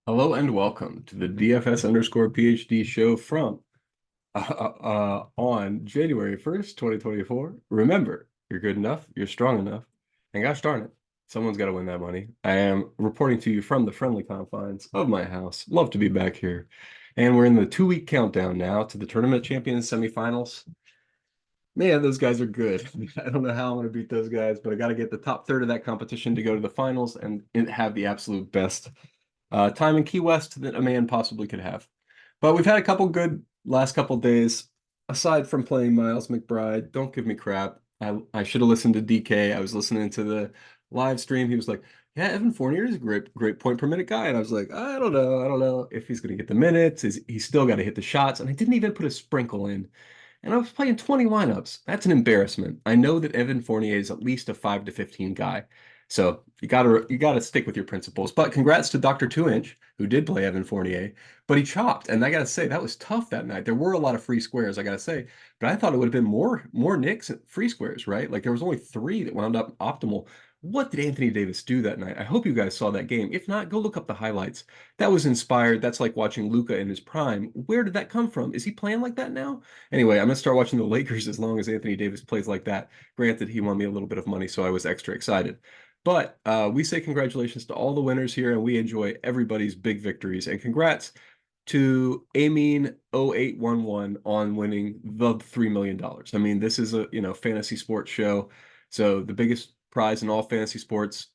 Hello and welcome to the DFS underscore PhD show from on January 1st, 2024. Remember, you're good enough, you're strong enough, and gosh darn it, someone's got to win that money. I am reporting to you from the friendly confines of my house. Love to be back here. And we're in the 2 week countdown now to the Tournament Champions semifinals. Man, those guys are good. I don't know how I'm going to beat those guys, but I got to get the top third of that competition to go to the finals and have the absolute best time in Key West that a man possibly could have. But we've had a couple good last couple days. Aside from playing Miles McBride, don't give me crap. I should have listened to DK. I was listening to the live stream. He was like, "Yeah, Evan Fournier is a great point per minute guy," and I was like, I don't know if he's going to get the minutes. Is he's still got to hit the shots?" And I didn't even put a sprinkle in. And I was playing 20 lineups. That's an embarrassment. I know that Evan Fournier is at least a 5 to 15 guy. So you gotta stick with your principles. But congrats to Dr. Two Inch, who did play Evan Fournier, but he chopped. And I gotta say, that was tough that night. There were a lot of free squares, I gotta say, but I thought it would have been more Knicks free squares, right? Like there was only three that wound up optimal. What did Anthony Davis do that night? I hope you guys saw that game. If not, go look up the highlights. That was inspired. That's like watching Luka in his prime. Where did that come from? Is he playing like that now? Anyway, I'm gonna start watching the Lakers as long as Anthony Davis plays like that. Granted, he won me a little bit of money, so I was extra excited. But we say congratulations to all the winners here, and we enjoy everybody's big victories. And congrats to Amin0811 on winning the $3 million. I mean, this is a fantasy sports show, so the biggest prize in all fantasy sports.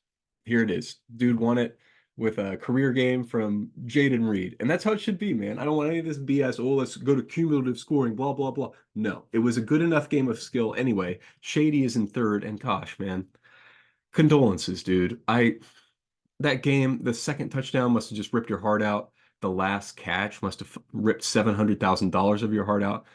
Here it is. Dude won it with a career game from Jaden Reed. And that's how it should be, man. I don't want any of this BS. Oh, let's go to cumulative scoring, blah, blah, blah. No, it was a good enough game of skill anyway. Shady is in third, and gosh, man, condolences, dude. That game, the second touchdown must have just ripped your heart out. The last catch must have ripped $700,000 of your heart out.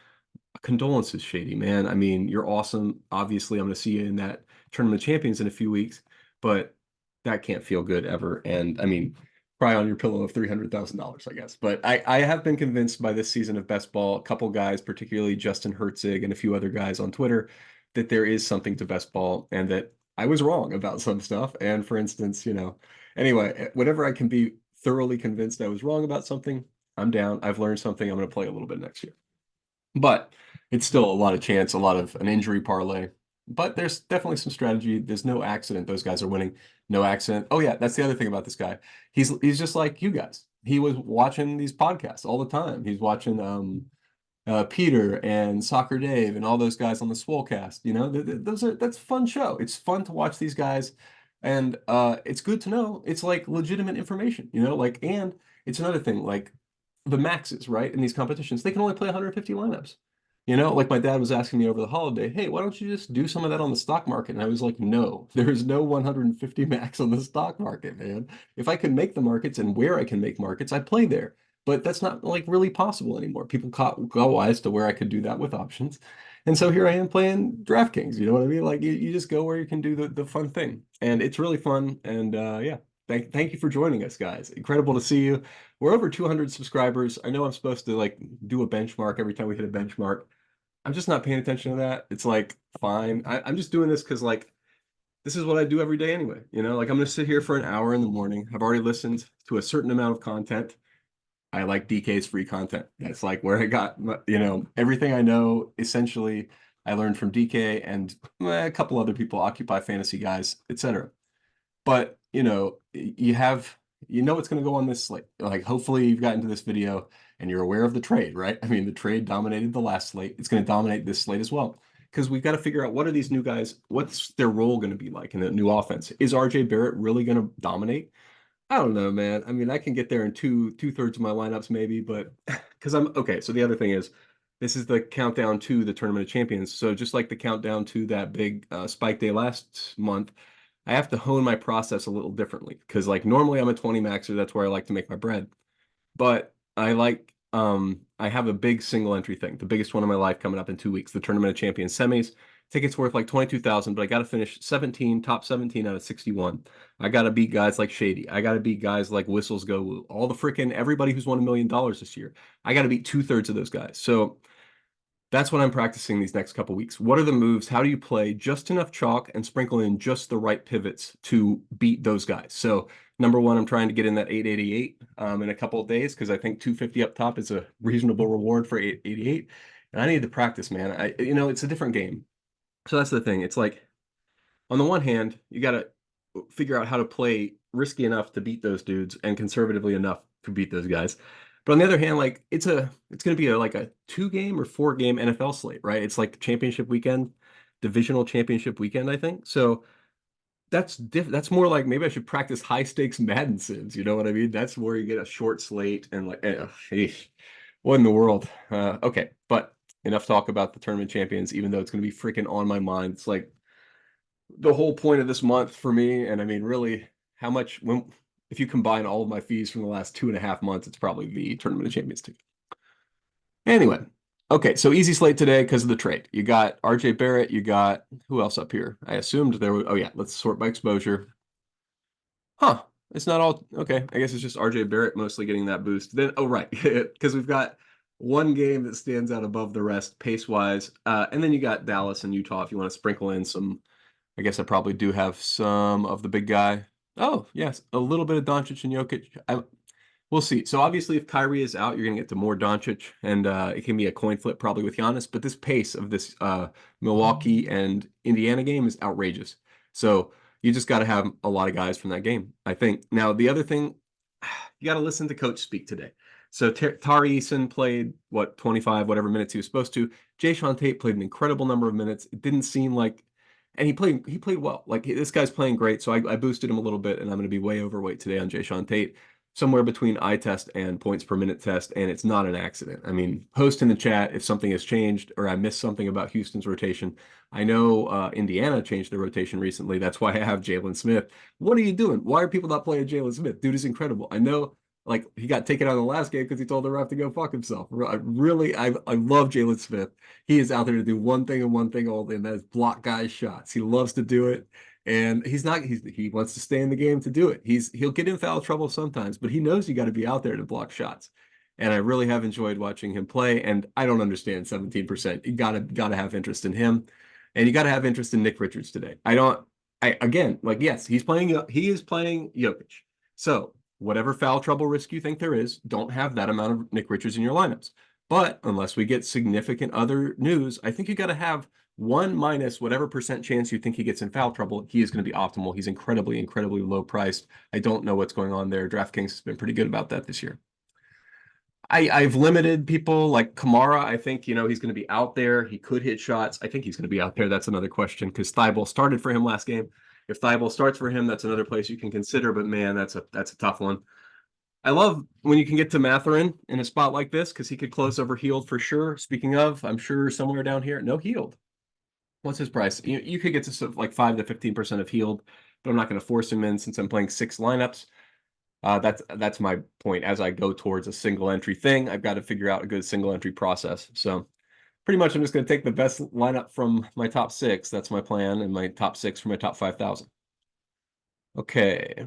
Condolences, Shady, man. I mean, you're awesome. Obviously, I'm going to see you in that Tournament of Champions in a few weeks, but that can't feel good ever. And I mean, cry on your pillow of $300,000, I guess. But I have been convinced by this season of best ball, a couple guys, particularly Justin Herzig and a few other guys on Twitter, that there is something to best ball and that I was wrong about some stuff. And for instance, anyway, whenever I can be thoroughly convinced I was wrong about something, I'm down. I've learned something. I'm going to play a little bit next year. But it's still a lot of chance, a lot of an injury parlay. But there's definitely some strategy. There's no accident. Those guys are winning. No accident. Oh yeah, that's the other thing about this guy. He's just like you guys. He was watching these podcasts all the time. He's watching Peter and Soccer Dave and all those guys on the Swolecast. That's a fun show. It's fun to watch these guys, and it's good to know. It's like legitimate information. And it's another thing like the maxes, right? In these competitions, they can only play 150 lineups. Like my dad was asking me over the holiday, hey, why don't you just do some of that on the stock market? And I was like, no, there is no 150 max on the stock market, man. If I can make the markets and where I can make markets, I play there. But that's not like really possible anymore. People got wise to where I could do that with options. And so here I am playing DraftKings. You know what I mean? Like you just go where you can do the fun thing. And it's really fun. And yeah, thank you for joining us, guys. Incredible to see you. We're over 200 subscribers. I know I'm supposed to like do a benchmark every time we hit a benchmark. I'm just not paying attention to that. It's like fine. I'm just doing this because like this is what I do every day anyway. Like I'm gonna sit here for an hour in the morning. I've already listened to a certain amount of content. I like DK's free content. That's like where I got everything I know. Essentially, I learned from DK and a couple other people, Occupy Fantasy guys, etc. But you know what's going to go on this slate. Like hopefully you've gotten to this video and you're aware of the trade, right? I mean, the trade dominated the last slate. It's going to dominate this slate as well because we've got to figure out what are these new guys, what's their role going to be like in the new offense? Is RJ Barrett really going to dominate? I don't know, man. I mean, I can get there in two-thirds of my lineups maybe, but because I'm okay. So the other thing is, this is the countdown to the Tournament of Champions. So just like the countdown to that big spike day last month, I have to hone my process a little differently because like normally I'm a 20 maxer. That's where I like to make my bread. But I have a big single entry thing, the biggest one of my life coming up in 2 weeks, the Tournament of Champions semis. Tickets worth like 22,000, but I got to finish top 17 out of 61. I got to beat guys like Shady. I got to beat guys like Whistles Go Woo. All the freaking everybody who's won $1 million this year. I got to beat two-thirds of those guys. So That's what I'm practicing these next couple weeks. What are the moves? How do you play just enough chalk and sprinkle in just the right pivots to beat those guys? So number one, I'm trying to get in that 888 in a couple of days because I think 250 up top is a reasonable reward for 888. And I need to practice, man. It's a different game. So that's the thing. It's like on the one hand, you got to figure out how to play risky enough to beat those dudes and conservatively enough to beat those guys. But on the other hand, like it's going to be like a 2 game or 4 game NFL slate, right? It's like championship weekend, divisional championship weekend, I think. So that's more like maybe I should practice high stakes Madden sims. You know what I mean? That's where you get a short slate and like, what in the world? Okay, but enough talk about the tournament champions, even though it's going to be freaking on my mind. It's like the whole point of this month for me. And I mean, really, how much when if you combine all of my fees from the last 2.5 months, it's probably the Tournament of Champions ticket. Anyway, okay, so easy slate today because of the trade. You got RJ Barrett, you got who else up here? I assumed there was, oh yeah, let's sort by exposure. Huh. It's not all okay. I guess it's just RJ Barrett mostly getting that boost. Then oh right, because we've got one game that stands out above the rest pace wise. And then you got Dallas and Utah if you want to sprinkle in some. I guess I probably do have some of the big guy. Oh, yes, a little bit of Doncic and Jokic. We'll see. So obviously, if Kyrie is out, you're going to get to more Doncic, and it can be a coin flip probably with Giannis. But this pace of this Milwaukee and Indiana game is outrageous. So you just got to have a lot of guys from that game, I think. Now, the other thing, you got to listen to Coach speak today. So Tari Eason played what 25 whatever minutes he was supposed to. Jayshawn Tate played an incredible number of minutes. It didn't seem like and he played well. Like this guy's playing great. So I boosted him a little bit, and I'm going to be way overweight today on Jayshawn Tate, somewhere between eye test and points per minute test, and it's not an accident. I mean, post in the chat if something has changed or I missed something about Houston's rotation. I know Indiana changed their rotation recently. That's why I have Jalen Smith. What are you doing? Why are people not playing Jalen Smith? Dude is incredible. I know like he got taken out of the last game because he told the ref to go fuck himself. I love Jalen Smith. He is out there to do one thing and one thing only, and that is block guys' shots. He loves to do it, and he wants to stay in the game to do it. He'll get in foul trouble sometimes, but he knows you got to be out there to block shots. And I really have enjoyed watching him play. And I don't understand 17%. You gotta have interest in him, and you gotta have interest in Nick Richards today. I don't. I again like yes, he is playing Jokic. So whatever foul trouble risk you think there is, don't have that amount of Nick Richards in your lineups. But unless we get significant other news, I think you got to have one minus whatever percent chance you think he gets in foul trouble. He is going to be optimal. He's incredibly, incredibly low priced. I don't know what's going on there. DraftKings has been pretty good about that this year. I've limited people like Kamara. I think, he's going to be out there. He could hit shots. I think he's going to be out there. That's another question because Thibault started for him last game. If Thibault starts for him, that's another place you can consider. But man, that's a tough one. I love when you can get to Matherin in a spot like this because he could close over Healed for sure. Speaking of, I'm sure somewhere down here, no Healed. What's his price? You could get to sort of like 5 to 15% of Healed, but I'm not going to force him in since I'm playing 6 lineups. That's my point. As I go towards a single entry thing, I've got to figure out a good single entry process. So pretty much I'm just going to take the best lineup from my top 6. That's my plan, and my top 6 from my top 5,000. Okay.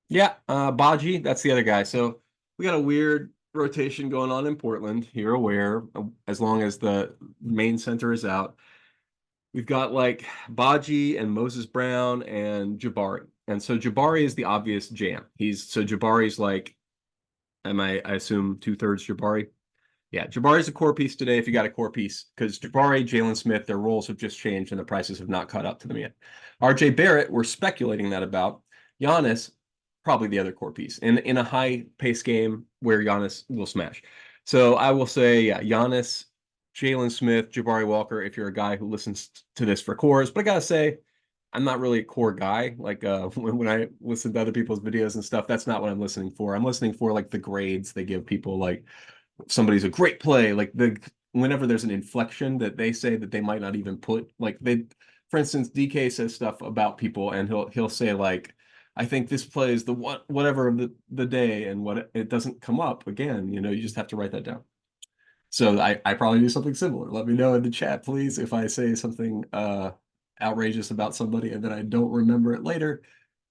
Yeah, Baji, that's the other guy. So we got a weird rotation going on in Portland. You're aware, as long as the main center is out. We've got like Baji and Moses Brown and Jabari. And so Jabari is the obvious jam. Jabari's like, I assume 2/3 Jabari. Yeah, Jabari's a core piece today if you got a core piece, because Jabari, Jalen Smith, their roles have just changed and the prices have not caught up to them yet. RJ Barrett, we're speculating that about. Giannis, probably the other core piece in a high pace game where Giannis will smash. So I will say, yeah, Giannis, Jalen Smith, Jabari Walker, if you're a guy who listens to this for cores. But I gotta say, I'm not really a core guy. Like when I listen to other people's videos and stuff, that's not what I'm listening for. I'm listening for like the grades they give people, like somebody's a great play, like whenever there's an inflection that they say that they might not even put, like for instance, DK says stuff about people and he'll say like, I think this play is the whatever of the day, and what it doesn't come up again, you just have to write that down. So I probably do something similar. Let me know in the chat, please, if I say something outrageous about somebody and then I don't remember it later.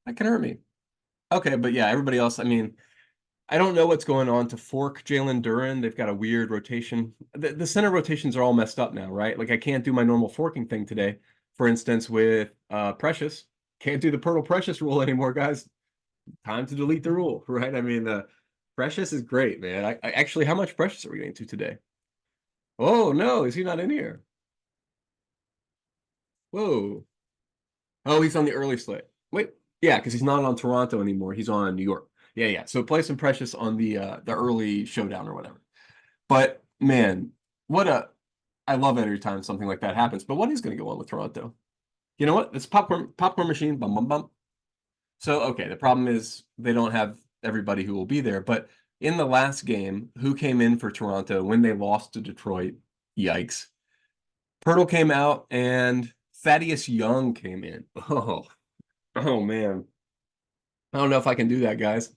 That can hurt me. Okay, but yeah, everybody else, I mean, I don't know what's going on to fork Jalen Duren. They've got a weird rotation. The center rotations are all messed up now, right? Like I can't do my normal forking thing today. For instance, with Precious, can't do the Pirtle Precious rule anymore, guys. Time to delete the rule, right? I mean, Precious is great, man. I actually, how much Precious are we getting to today? Oh no, is he not in here? Whoa. Oh, he's on the early slate. Wait, yeah, because he's not on Toronto anymore. He's on New York. Yeah, yeah. So play some Precious on the early showdown or whatever. But man, what a I love it every time something like that happens. But what is going to go on with Toronto? You know what? It's popcorn machine. Bum bum bum. So okay, the problem is they don't have everybody who will be there. But in the last game, who came in for Toronto when they lost to Detroit? Yikes. Pirtle came out and Thaddeus Young came in. Oh man. I don't know if I can do that, guys.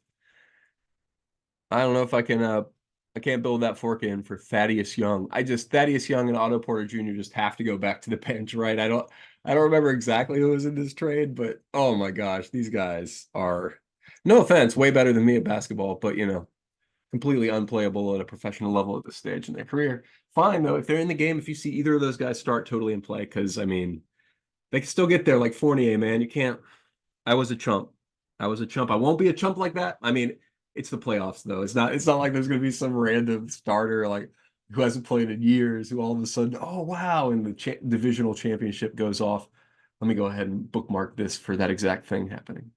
I don't know if I can I can't build that fork in for Thaddeus Young. Thaddeus Young and Otto Porter Jr. just have to go back to the bench, right? I don't remember exactly who was in this trade, but oh my gosh, these guys are no offense, way better than me at basketball, but completely unplayable at a professional level at this stage in their career. Fine though, if they're in the game, if you see either of those guys start totally in play, because I mean they can still get there like Fournier, man. You can't I was a chump. I was a chump. I won't be a chump like that. I mean, it's the playoffs though. It's not like there's gonna be some random starter like who hasn't played in years who all of a sudden, oh wow, and the divisional championship goes off. Let me go ahead and bookmark this for that exact thing happening.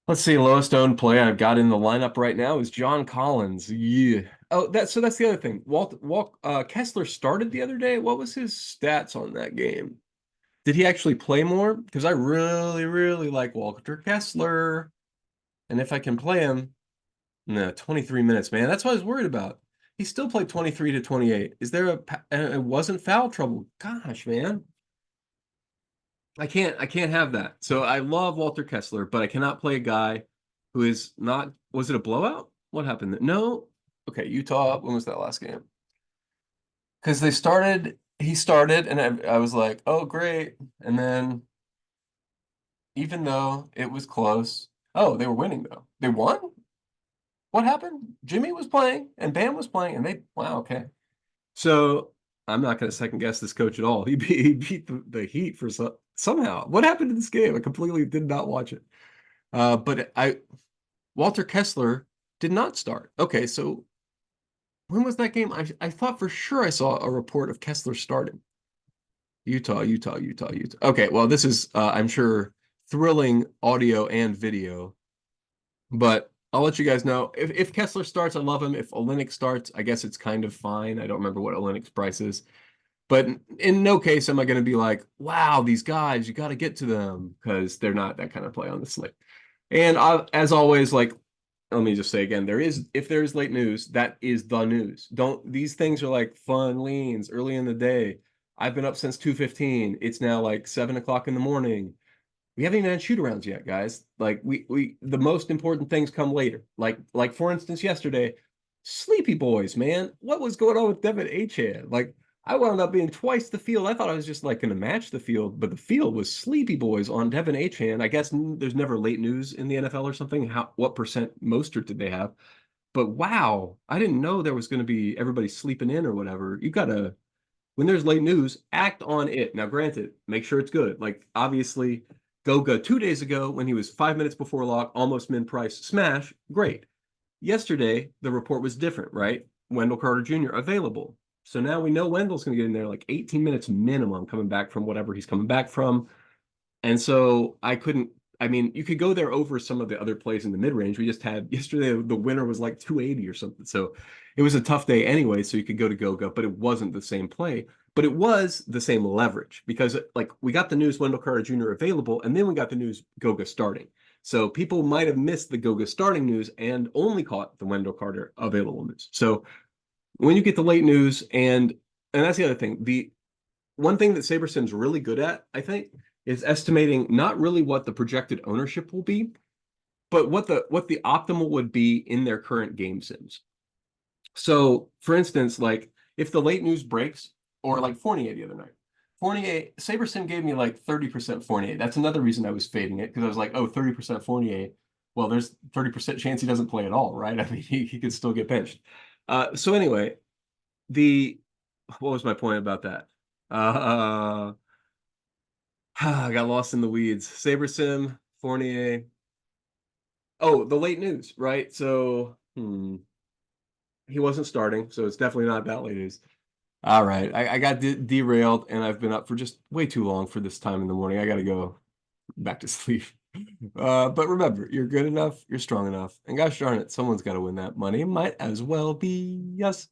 Let's see, lowest owned play I've got in the lineup right now is John Collins. Yeah. Oh, that's the other thing. Kessler started the other day. What was his stats on that game? Did he actually play more? Because I really, really like Walter Kessler. And if I can play him, no, 23 minutes, man. That's what I was worried about. He still played 23 to 28. Is there it wasn't foul trouble? Gosh, man. I can't have that. So I love Walter Kessler, but I cannot play a guy who is not, was it a blowout? What happened? No. Okay, Utah, when was that last game? Because he started, and I was like, oh, great. And then even though it was close. Oh, they were winning though. They won? What happened? Jimmy was playing and Bam was playing and wow, okay. So I'm not going to second guess this coach at all. He beat the Heat for somehow. What happened to this game? I completely did not watch it. But Walter Kessler did not start. Okay, so when was that game? I thought for sure I saw a report of Kessler starting. Utah, Utah, Utah, Utah. Okay, well, this is, I'm sure, thrilling audio and video, but I'll let you guys know. If Kessler starts, I love him. If Olynyk starts, I guess it's kind of fine. I don't remember what Olynyk's price is. But in no case am I going to be like, wow, these guys, you got to get to them because they're not that kind of play on the slate. And as always, like, let me just say again, if there is late news, that is the news. Don't these things are like fun leans early in the day. I've been up since 2:15. It's now like 7 o'clock in the morning. We haven't even had shoot arounds yet, guys. Like we the most important things come later. Like for instance, yesterday, Sleepy Boys, man. What was going on with Devin Achan? Like I wound up being twice the field. I thought I was just like going to match the field, but the field was Sleepy Boys on Devin Achan. I guess there's never late news in the NFL or something. What percent Mostert did they have? But wow, I didn't know there was going to be everybody sleeping in or whatever. You gotta when there's late news, act on it. Now, granted, make sure it's good. Like obviously, Goga 2 days ago when he was 5 minutes before lock, almost min price smash, great. Yesterday, the report was different, right? Wendell Carter Jr. available. So now we know Wendell's going to get in there like 18 minutes minimum coming back from whatever he's coming back from. And so I couldn't, I mean, you could go there over some of the other plays in the mid range. We just had yesterday, the winner was like 280 or something. So it was a tough day anyway. So you could go to Goga, but it wasn't the same play. But it was the same leverage because, like, we got the news Wendell Carter Jr. available, and then we got the news Goga starting. So people might have missed the Goga starting news and only caught the Wendell Carter available news. So when you get the late news, and that's the other thing, the one thing that SaberSim's really good at, I think, is estimating not really what the projected ownership will be, but what the optimal would be in their current game sims. So, for instance, like if the late news breaks, or like Fournier the other night, Fournier, SaberSim gave me like 30% Fournier. That's another reason I was fading it because I was like, oh, 30% Fournier. well, there's 30% chance he doesn't play at all, right? I mean, he could still get benched. So anyway, the what was my point about that? Uh, I got lost in the weeds. SaberSim, Fournier. Oh, the late news, right? So, he wasn't starting, so it's definitely not that late news. All right, I got derailed, and I've been up for just way too long for this time in the morning. I got to go back to sleep. But remember, you're good enough, you're strong enough, and gosh darn it, someone's got to win that money. It might as well be us.